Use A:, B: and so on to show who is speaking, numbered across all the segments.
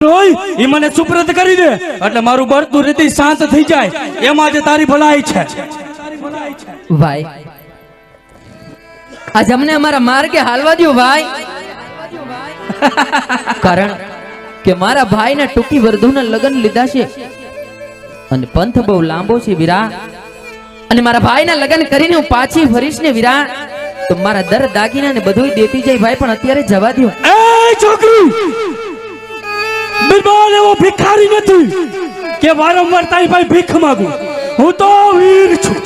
A: ઈ મને સુપ્રત કરી દે એટલે મારું બળતું રીતિ શાંત થઈ જાય એમાં જે તારી ભલાઈ છે
B: ભાઈ આજ અમને અમારા માર્ગે હાલવા દો ભાઈ કારણ કે મારા ભાઈના ટૂંકી વર્ધુના લગ્ન લીધા છે અને પંથ બહુ લાંબો છે વીરા અને મારા ભાઈના લગ્ન કરીને હું પાછી ફરીશ ને વીરા તો મારા દર દાગીના ને બધું દેતી જાય ભાઈ પણ અત્યારે જવા દો
A: એ છોકરી બિરબલ એવો ભિખારી નથી કે વારંવાર તારી પાસે ભીખ માંગુ હું તો વીર છું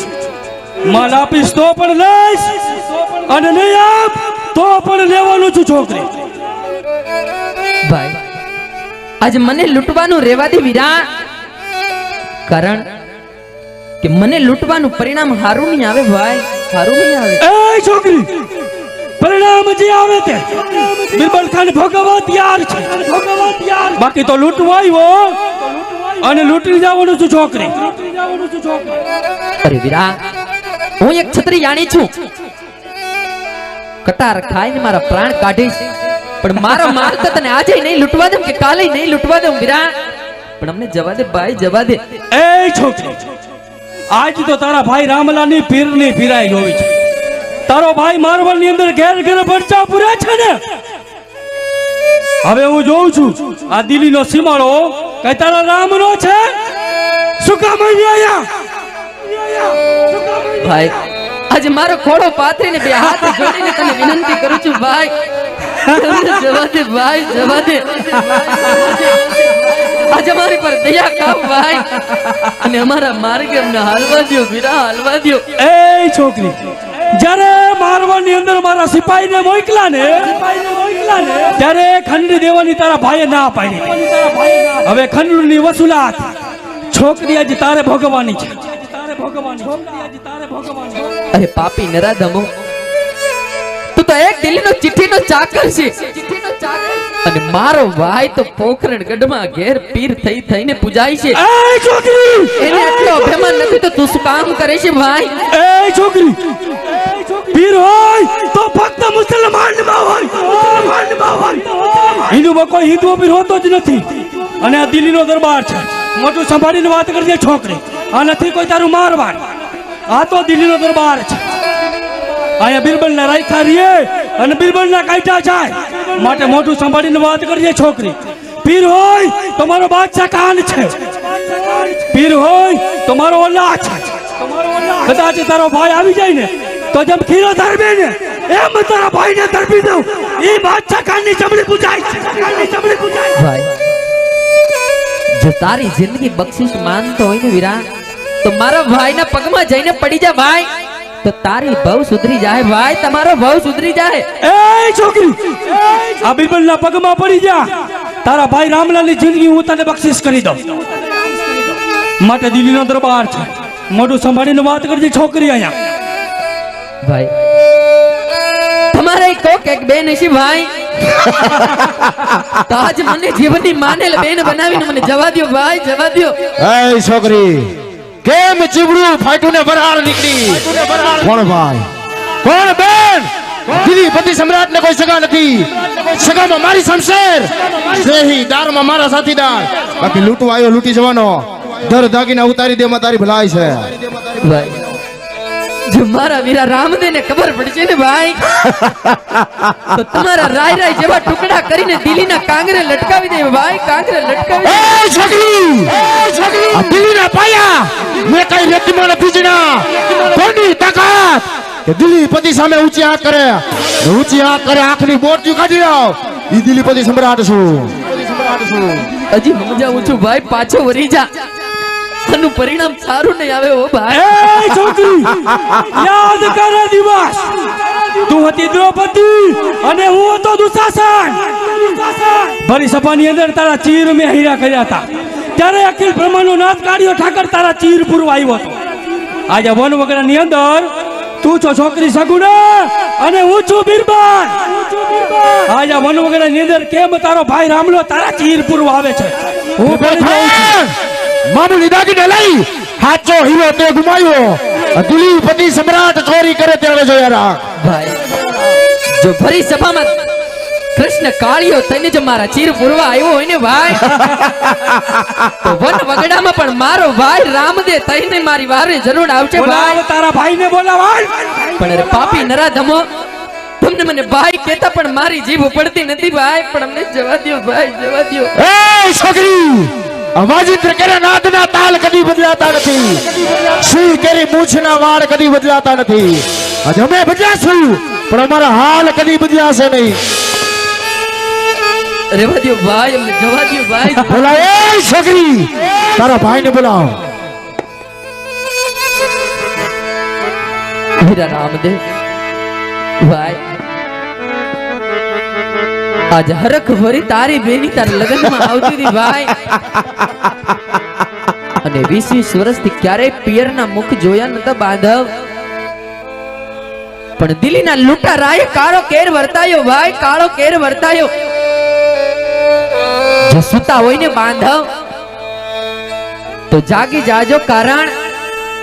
A: માલ આપીશ તો પણ લઈશ અને નહીં આપ તો પણ લેવાનું છું છોકરી
B: ભાઈ આજ મને લૂંટવાનું રેવા દે વીરા કારણ કે મને લૂંટવાનું પરિણામ હારું નહીં આવે ભાઈ હારું નહીં આવે
A: એ છોકરી પરિણામ જે આવે તે બિરબલ ખાન ભોગવવા તૈયાર છે બાકી તો લૂંટવા આવ્યો અને લૂંટી જવાનું છું છોકરી
B: અરે વીરા હું એક છત્રી જાણી છું કટાર ખાઈને મારા પ્રાણ કાઢીશ પણ મારા મારતા તને આજે નહીં લૂંટવા દઉં કે કાલે નહીં લૂંટવા દઉં વીરા પણ અમને જવા દે ભાઈ જવા દે
A: એ છોકરી આજ તો તારા ભાઈ રામલાની પીરની પીરાઈ હોવી છે તારો ભાઈ મારવાની અંદર ઘેર ઘેર બરચા પૂરા છે ને હવે હું જોઉં છું આ દિલ્હીનો સીમાડો કઈ તારા રામનો છે શું કામ આવ્યા
B: ભાઈ આજે મારો ખોડો પાથરીને બે હાથ જોડીને તને વિનંતી કરું છું ભાઈ જવા દે ભાઈ જવા દે આજે મારી પર દયા કર ભાઈ અને અમારા માર્ગે અમને હાલવા દો વીરા હાલવા દો
A: એ છોકરી જ્યારે મારવાની અંદર મારા સિપાહીને મોકલા ને ત્યારે ખંડ દેવાની તારા ભાઈએ ના પાડી હવે ખંડની વસૂલાત છોકરી આજે તારે ભોગવવાની છે
B: અરે પાપી નરાધમો તું તો એક દિલ્હીનો ચિઠ્ઠીનો ચાકર છે અને મારો ભાઈ તો પોખરણ ગઢમાં ઘેર પીર થઈ થઈને પૂજાય છે
A: એ છોકરી
B: એને આટલો અભિમાન નથી તો તું શું કામ કરે છે ભાઈ
A: એ છોકરી પીર હોય તો ફક્ત મુસલમાનમાં હોય હિન્દુમાં કોઈ હિન્દુ પીર હોતો જ નથી અને આ દિલ્હીનો દરબાર છે મોટું સંભાળીને વાત કરજે છોકરી આ નથી કોઈ તારું મારવાડ આ તો દિલ્હીનો દરબાર છે અહીંયા બિરબલના રાયખા રીએ અને બિરબલના કાઢા જાય માટે મોટું સંભાળીને વાત કરજે છોકરી પીર હોય તો મારો બાદશાહ કાન છે પીર હોય તો મારો ઓલા છે કદાચ તારો ભાઈ આવી જાય ને તો જેમ ખીરો ધરબે ને એમ તારા ભાઈને ધરબી દઉં એ બાદશાહ કાનની ચમડી પૂજાય
B: ભાઈ જો તારી જિંદગી બક્ષિસ માનતો હોય ને વીરા તો મારા ભાઈના પગમાં જઈને પડી જા ભાઈ તો તારી ભવ સુધરી જાય ભાઈ તમારો ભવ સુધરી જાય
A: એ છોકરી આ બિરબલના પગમાં પડી જા તારા ભાઈ રામલાલની જિંદગી હું તને બક્ષિસ કરી દઉં માટે દિલ્હીનો દરબાર છે મોઢું સંભાળીને વાત કરજે છોકરી અહીંયા
B: ભાઈ તમારે કોક એક બેન છે ભાઈ તો આજ મને જીવનની માનેલ બેન બનાવીને મને જવા દો ભાઈ જવા દો
C: એ છોકરી કેમ ચીબડું ફાટ્યું ને બરાર નીકળી કોણ ભાઈ કોણ બેન દિલ્હી પતિ સમ્રાટ ને કોઈ સગા નથી સગામાં મારી શમશેર સ્નેહી દારમાં મારા સાથીદાર બાકી લૂંટવા આવ્યો લૂંટી જવાનો દર દાગીના ઉતારી દે માં તારી ભલાઈ છે
B: ભાઈ જો મારા વીરા રામદેવને ખબર પડશે ને ભાઈ તો તમારા રાય રાય જેવા ટુકડા કરીને દિલ્હીના કાંગરે લટકાવી દે ભાઈ કાંગરે લટકાવી દે
C: એ છોકરી આ દિલ્હીના પાયા મે કઈ રેતીમાં નથી જીણા કોની તાકાત કે દિલ્હી પતિ સામે ઊંચી આંખ કરે આંખની બોટજી કાઢી લાવ ઈ દિલ્હી પતિ સમ્રાટ છું
B: હજી સમજાવું છું ભાઈ પાછો વરી જા આનું પરિણામ સારું નહીં આવે ઓ ભાઈ
A: એ છોકરી યાદ કરે દિવસ તું હતી દ્રૌપદી અને હું હતો દુશાસન ભરી સભાની અંદર તારા ચીર મેં હીરા કર્યા હતા ત્યારે અખિલ બ્રહ્માંડનો નાથ કાઢ્યો ઠાકર તારા ચીર પૂરવા આવ્યો હતો આજે વન વગરની અંદર તું છો છોકરી સગુણા અને હું છું બિરબલ આજે વન વગરની અંદર કેમ તારો ભાઈ રામલો તારા ચીર પૂરવા આવે છે હું પણ જોઉં છું
C: મામૂલી દાગીને લઈ હાચો હીરો તે ગુમાયો દિલ્હી પતિ સમ્રાટ ચોરી કરે ત્યારે જોયા રાખ
B: ભાઈ જો ભરી સભામાં કૃષ્ણ કાળિયો થઈને જો મારા ચીર પૂરવા આવ્યો હોય ને ભાઈ તો વન વગડામાં પણ મારો ભાઈ રામદેવ થઈને મારી વારે જરૂર આવશે ભાઈ.
A: બોલાવ તારા ભાઈને બોલાવ.
B: પણ અરે પાપી નરાધમો, તમને મને ભાઈ કહેતા પણ મારી જીભ પડતી નથી ભાઈ. પણ અમને જવા દ્યો ભાઈ, જવા દ્યો.
C: એ છોકરી, અવાજિત્ર કરે નાદના તાલ કદી બદલાતા નથી. સિંહ કેરી મૂછના વાળ કદી બદલાતા નથી. આજે અમે બદલાશું પણ અમારા હાલ કદી બદલાશે નહીં.
B: રહેવા દ્યો ભાઈ, અમને જવા દ્યો ભાઈ.
C: બોલાવ એ છોકરી, તારા ભાઈને બોલાવ.
B: હીરા રામદેવ ભાઈ, આજ હરખ ભરી તારી બેની તાર લગ્નમાં આવતી હતી ભાઈ. અને 20 વર્ષથી ક્યારેય પિયરના મુખ જોયા નતા બાંધવ. પણ દિલ્હીના લૂંટારાએ કાળો કેર વર્તાયો ભાઈ, કાળો કેર વર્તાયો. જો સુતા હોય ને બાંધવ તો જાગી જાજો, કારણ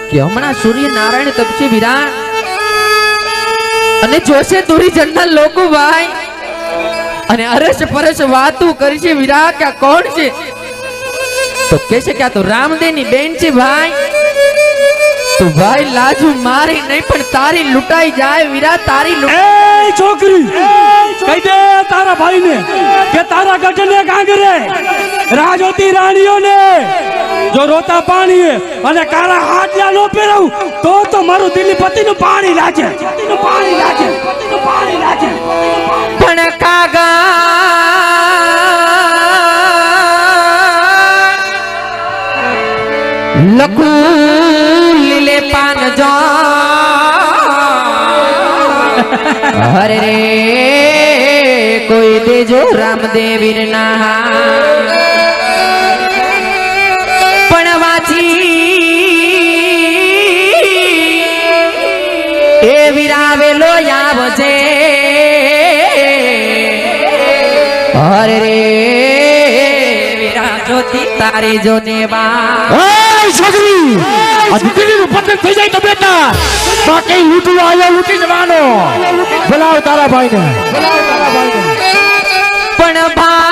B: કે હમણાં સૂર્ય નારાયણ તપશે વિરાણ. અને જોશે દૂરી જન્ના લોકો ભાઈ, અને અરસ પરસ વાતું કરશે વિરા કે આ કોણ છે, તો કહેશે કે આ તો રામદેવની બેન છે ભાઈ. તો ભાઈ લાજુ મારી નહીં પણ તારી લૂંટાઈ જાય વિરા, તારી
A: એ છોકરી, કહી દે તારા ભાઈને કે તારા ગઢને ગાંગરે રાજોતી રાણીઓને જો રોતા પાણીએ અને કાળા હાડલા નો પહેરાવું તો મારું દિલ્હી પતિનું પાણી લાગે.
B: પણ કાગા લખું લીલે પાન જો હરે રે કોઈ દેજો રામદેવીર ના. પણ વાંચી એ વિરાવેલો આવજે હરે રે વિરા જ્યોતિ તારી જોને બા.
C: એ છોકરી, આ દીકરીનું પતન થઈ જાય તો બેટા બાકી લૂંટવા આવ્યો લૂંટી જવાનો. બોલાવ તારા ભાઈને.
B: પણ ભાઈ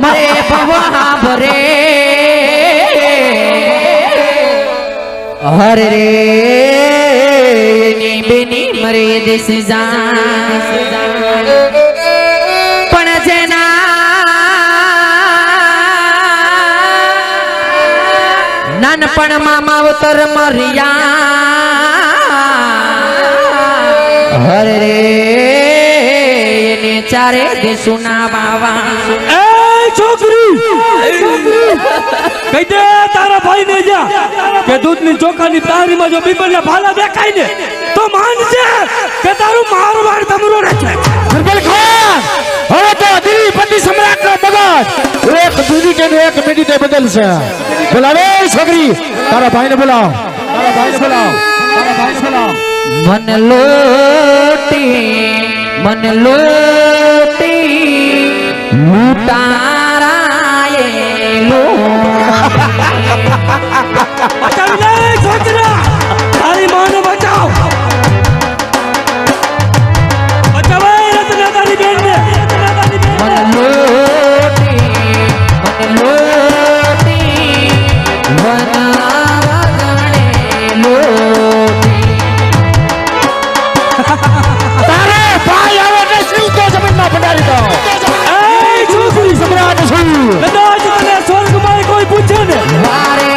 B: મરે ભવા ભરે હરે રે ની બેની મરે દેશ જા. પણ જેના નાનપણમાં માવતર મર્યા હરે રે એને ચારે દેશુના બાવા.
A: એ છોકરી, કહી દે તારા ભાઈને જા કે દૂધની ચોખાની તારીમાં જો બીબલના ભાલા દેખાય ને તો માનજે કે તારું મારવાડ તમરો રહેશે.
C: સરપંચ ખાન, હવે તો દિલ્હી પતિ સમ્રાટનો મગજ એક મિનિટે ને એક મિનિટે બદલશે. બોલાવે છોકરી, તારા ભાઈને બોલાવ. તારા ભાઈને બોલાવ. તારા ભાઈને બોલાવ.
B: મન લોટી લૂંટારાએ લો.
A: બચાવી લે છોકરા, તારી માને બચાવ. બચાવે રત્ના તારી બેનને.
B: મન લોટી વનાવગણે લોટી.
C: તારે ભાઈ આવે ને શિવકો જમીનમાં પડારી દો.
A: એ છોકરી,
C: સમ્રાટ છું.
A: કદાચ તને સ્વર્ગમાં કોઈ પૂછે ને
B: વારે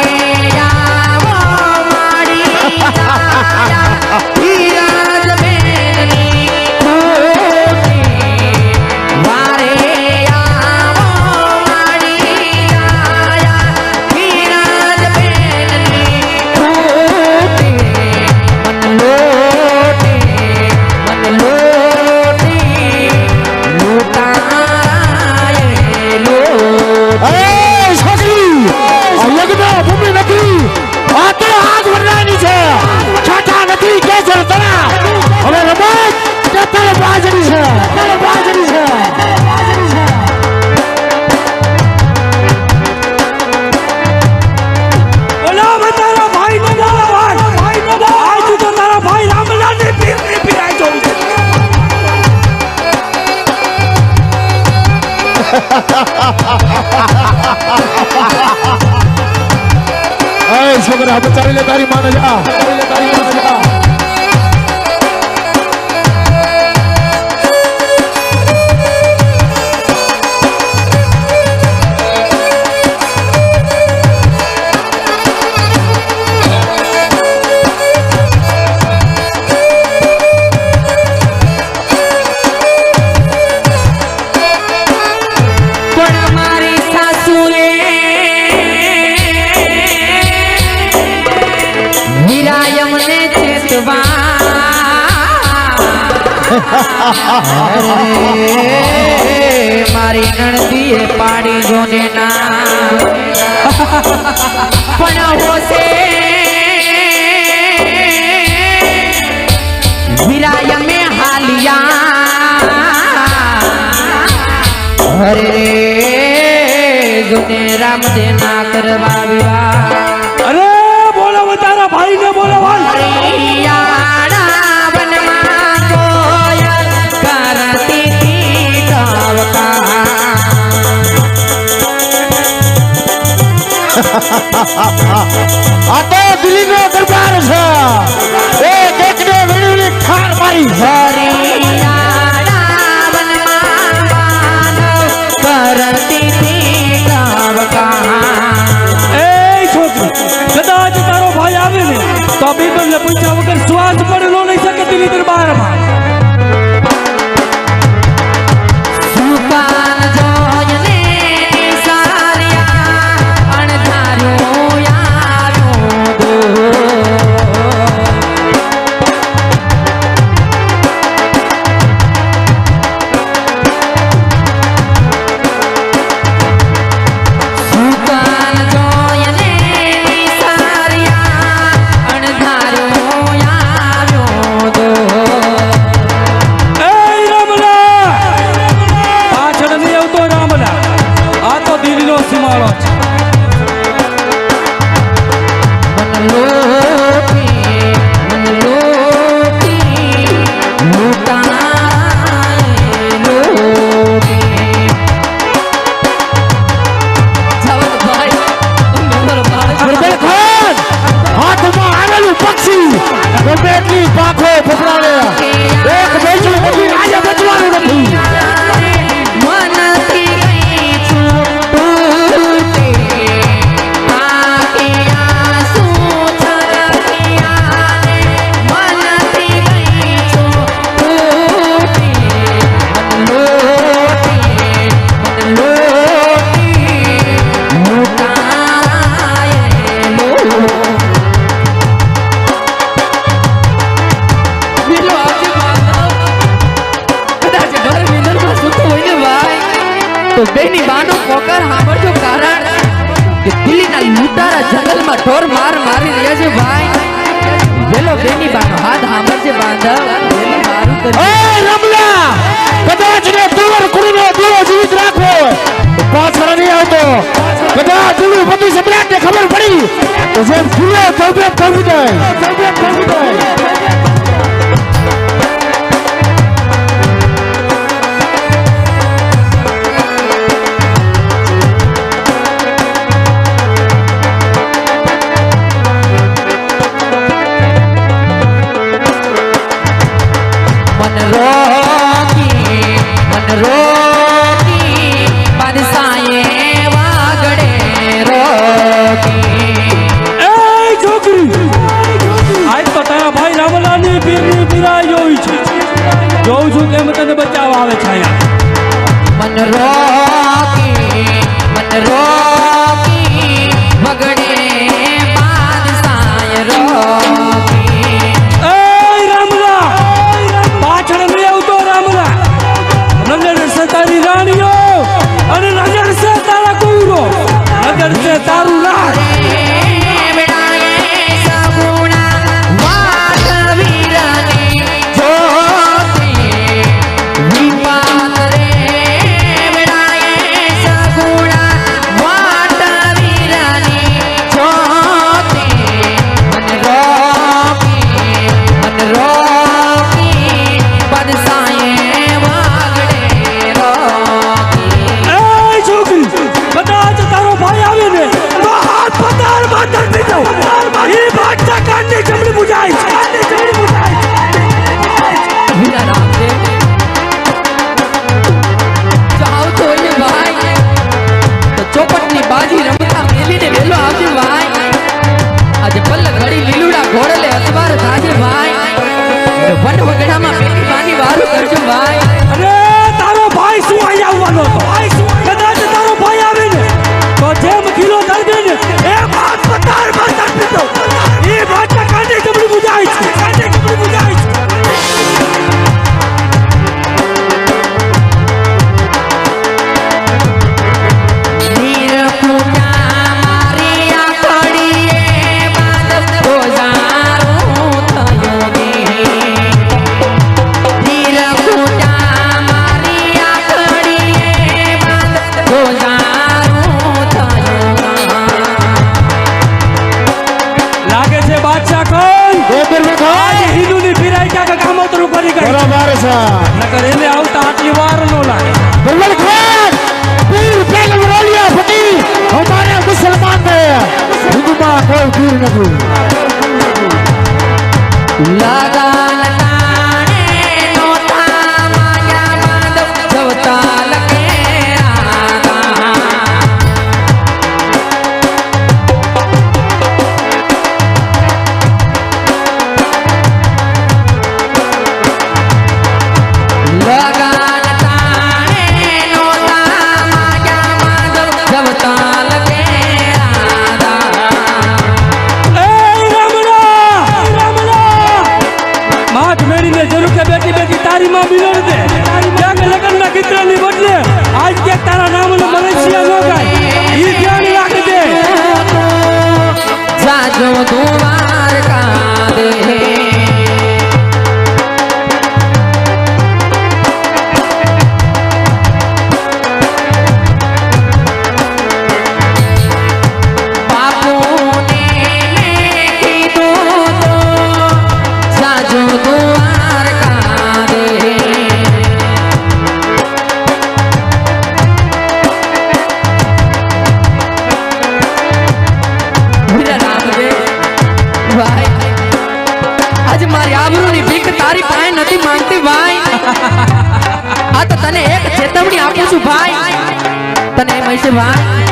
B: આવો
C: અય છોકરા બચાવી લે તારી માને જા
B: મારી નણદીએ પાડી જોને ના પણ હોશે વિરાય में हालिया हरे रे જોને રામ દે ના કરવા વિવાહ
A: અરે બોલાવો તારા ભાઈને બોલાવો
C: આ તો દિલ્હીનો દરબાર છે એ દેખને વીણુની ઠાર મારી
B: હરિયાણા વનમાં કરતી થી
A: એ છોકરી કદાચ તારો ભાઈ આવે ને તો બીબરને પૂછ્યા વગર શ્વાસ પણ ન લઈ શકે દિલ્હી દરબારમાં
B: સુકાન જોઈને સારિયા અણધાર્યો યારો દો સુકાન જોઈને સારિયા અણધાર્યો યારો દો
A: એ રામલા પાછળ નહીં આવતો રામલા આ તો દિલ્હીનો સીમાડો છે
C: ગરબેખાન હાથમાં આવેલું પક્ષી ગરબેટની પાંખો ફફડાવે એક બેચું નથી આજે બચવાનું નથી
B: તો બેની બાનો પોકાર સાંભળજો કારણ કે દિલ્હીના લૂંટારા જંગલમાં ઢોર માર મારી રહ્યા છે ભાઈ વેલો બેની બાનો હાથ સાંભળજે બાંધવ વેલો મારું કરી
C: એ રમલા કદાચ ને દુવર કુડીનો દીવો જીવિત રાખો તો પાછળ નહીં આવતો કદાચ દિલ્હી બધી સમ્રાટને ખબર પડી તો જેમ ફૂલે તોબે કરી દે
B: મન રોકી બાદશાહે વાગડે રોકી
A: એ છોકરી આજ તો તારા ભાઈ રામલાની પીરની પીરાઈ જોઈ છે જોઉં છું કેમ તને બચાવ આવે છે અહીંયા
B: મન રોકી વગડે બાદશાહે રોકી
A: એ રામલા પાછળ નહીં આવતો રામલા નજર છે તારી રાણીઓ અને નજર છે તારા કુરો નજર છે તારું રાજ નકર એને આવતા આટલી વાર નો લાગે
C: बिरबल खान पीर पैगल रोलिया फटी हमारे मुसलमान में हिंदू मां कोई पीर नहीं
B: લગન તાણે નોતા માયા માધવ જવતા લકે આદા લગન તાણે નોતા માયા માધવ જવતા લકે આદા
A: એ રામલા માથ મેળીને જરૂર કે બેટી બેટી તારી માં મિલણ દે ક્યાંક લગ્નના ગીતરાની બદલે આજ કે તારા નામનો મલેશિયા નો ગાય ઈ ધ્યાન રાખજે
B: જાજો દ્વારકા દે બાપુને કીધું તો જાજો દ્વારકા દે વીરા રામદેવ ભાઈ આજ મારી આબરૂની ભીખ તારી પાસે નથી માંગતી ભાઈ આ તો તને એક ચેતવણી આપું છું ભાઈ તને એમ હશે ભાઈ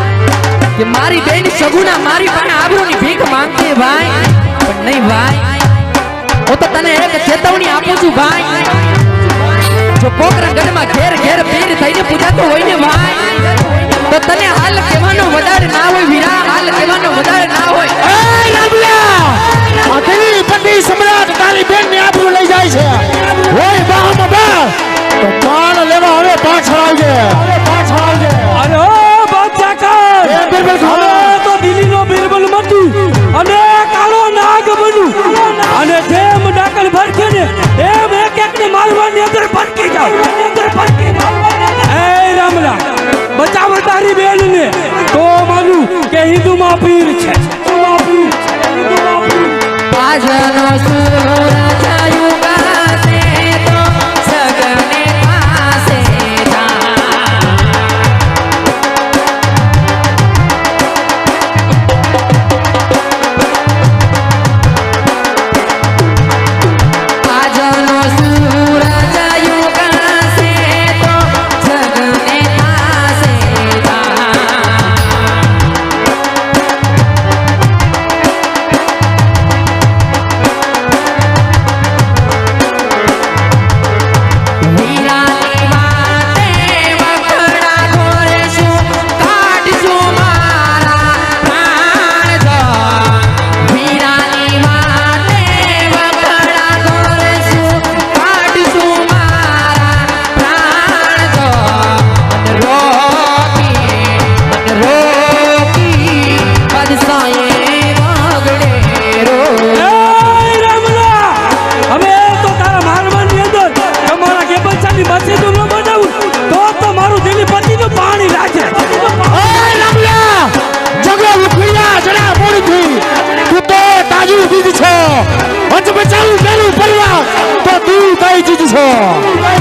B: કે મારી બેન સગુણા મારી પાસે આબરૂની ભીખ માંગતી છે ભાઈ પણ નહીં ભાઈ હું તો તને એક ચેતવણી આપું છું ભાઈ જો પોકરા ગઢમાં ઘેર ઘેર પીર થઈને પૂજાતો હોય ને ભાઈ તો તને હાલ કહેવાનો વધારે ના હોય વીરા હાલ કહેવાનો વધારે ના હોય
C: ए रामला अतली पति सम्राट तारी बेन ने आबरू લઈ જાય છે ઓય બાહમાં બા તો માણ લેવા હવે પાછળ આવજે
A: અરે ઓ બાદશાહ ખાન
C: એ બિરબલ ખાન.
A: હવે તો દિલ્હીનો બિરબલ મટી અને કાળો નાગ બનું અને જેમ ડાકલ ભરકે ને એમ એક એકને મારવાની અંદર ભટકી જાવ એ રામલા બચાવ તારી બેનને તો માનું કે હિન્દુમાં પીર છે
B: આજનો સૂરજ યુગાસે તો સગને પાસે જા આજનો સૂરજ યુગાસે તો સગને પાસે જા વીરાની વાતે વખડા ઘોરેશું કાઢશું મારા પ્રાણ જો વીરાની વાતે વખડા ઘોરેશું કાઢશું મારા પ્રાણ જો મન રોકી બદસાએ વગડે રો
A: એ રામલા હવે તો તારા મારવાની અંદર તમારા કેબલચાની મસ્જિદો ન બનાવું તો મારું દિલ્હી પતિનું પાણી લાગે
C: ઓય રામલા જગો ઉખડ્યા જરા મોડથી તું તો તાજુ દીધી છો વંચ બચાવું પેલું પરિવાર તો તું કઈ ચીજ છો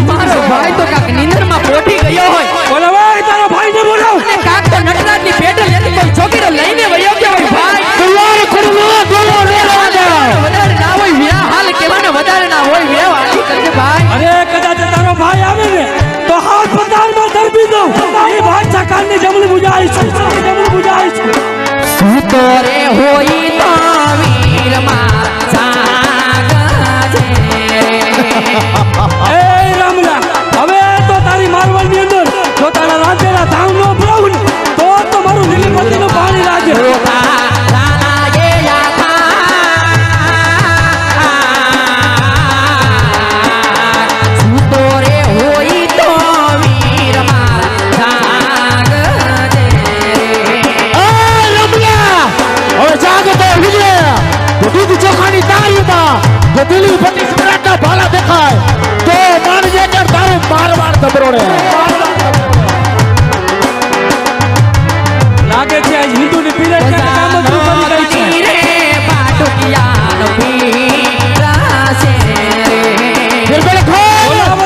B: મારો ભાઈ તો કાક નીંદરમાં પોઠી ગયો હોય
A: બોલો ભાઈ તારા ભાઈને બોલાવ
B: અને કાક તો નટરાજની પેટે લેતી કોઈ છોકરીઓ લઈને વયો ગયો હોય ભાઈ
C: તૈયાર કરવો દોલો લેવા
B: વધારે ના હોય વીરા હાલ કહેવાનો વધારે ના હોય વીરા વાલી કરજે ભાઈ
A: અરે કદાચ તારો ભાઈ આવે ને તો હાથ પતારમાં ધરબી દઉં એ બાદશાહ ખાનની જમણી બુજાઈ છું
B: સૂતો રે હોય તો વીર મારા જાગજે
A: એ રામલા હવે તો તારી મારવાની અંદર જો તારા રાજ્યના ધામ નો ભરાવું ને તો મારું દિલ્હી પતિનું પાણી લાગે
B: રોતા રાના એ યાથા સૂતો રે હોય તો વીર મારા જાગજે
C: રમ્યા હવે જાગતો વિજય તો દૂધ ચોખાની તાળીમાં જો દિલ્હી પતિ સમ્રાટના ભાલા દેખાય તો માણજે કે તારું મારવાડ દબરોડે
A: લાગે છે આજ હિન્દુની પીડા ક્યાંક કામ જ કરી ગઈ છે
B: રે પાટુકિયાનો પીરા છે રે
C: બિરબલ ખાન
A: બોલાવો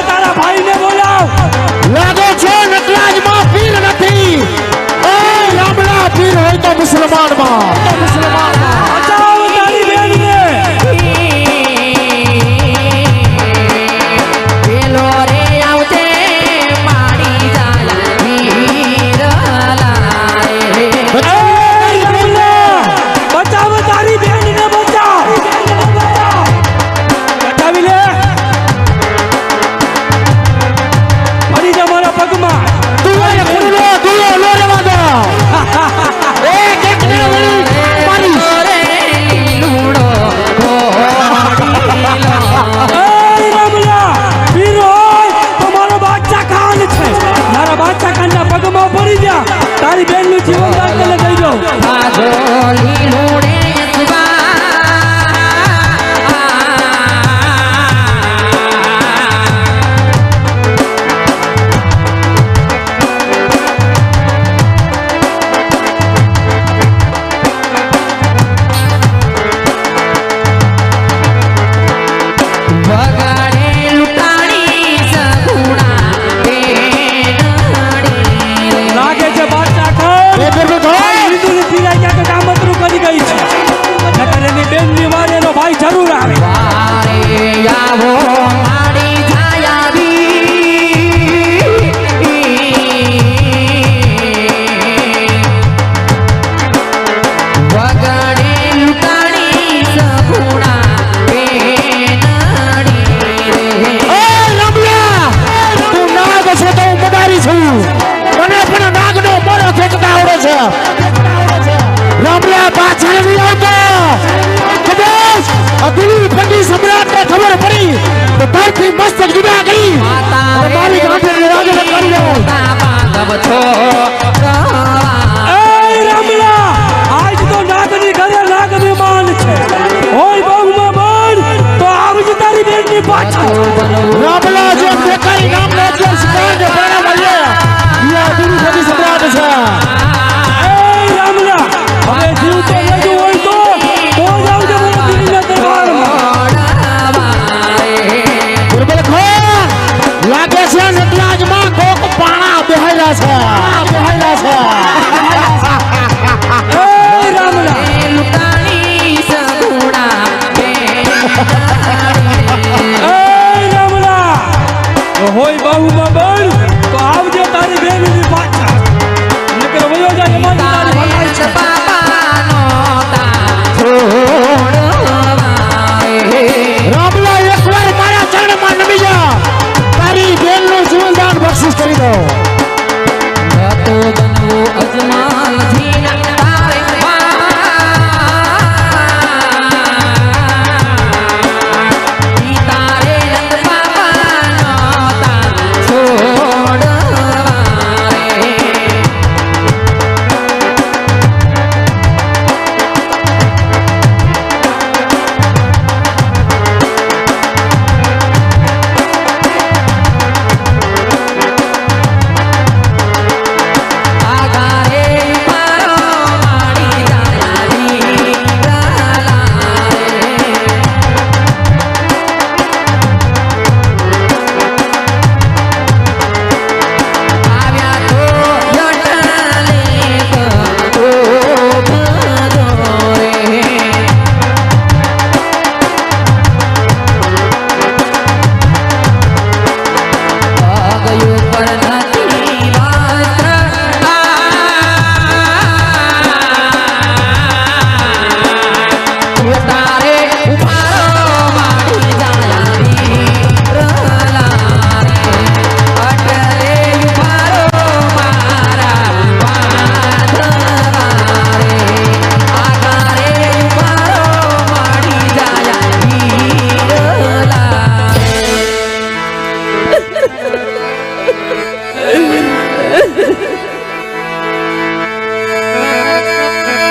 C: થી મસ્તક જુદા કરી અને મારી ગાંઠે રાજ કરી દો
A: એ રામલા આજ તો નાગની ઘરે નાગની માન છે હોય બહુમાં માન તો આવજ તારી બેનની પાછળ
C: રામલા જે બેકારી નામ લે છે સિકાંડ બના મળ્યા યા દિલી બધી સમ્રાટ છે
A: એ રામલા હવે જીવ તો લેજો હોય તો આવજે મારા દિલીના દરબારમાં
C: બિરબલ ખાન લાગે છે નટરાજમાં કોક પાણા બેહાયલા છે
A: એ રામલા એ રામલા હોય બહુમાં માન તો આવજે તારી બેનની પાછળ નકર વયો જાય એમાં તારી ભલાઈ છે
C: રામલા એકવાર મારા ચરણમાં નમી જા તારી બેનનું જીવનદાન બક્ષિસ કરી દો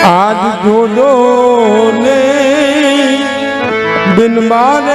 D: આજ જોડો ને બિન મારે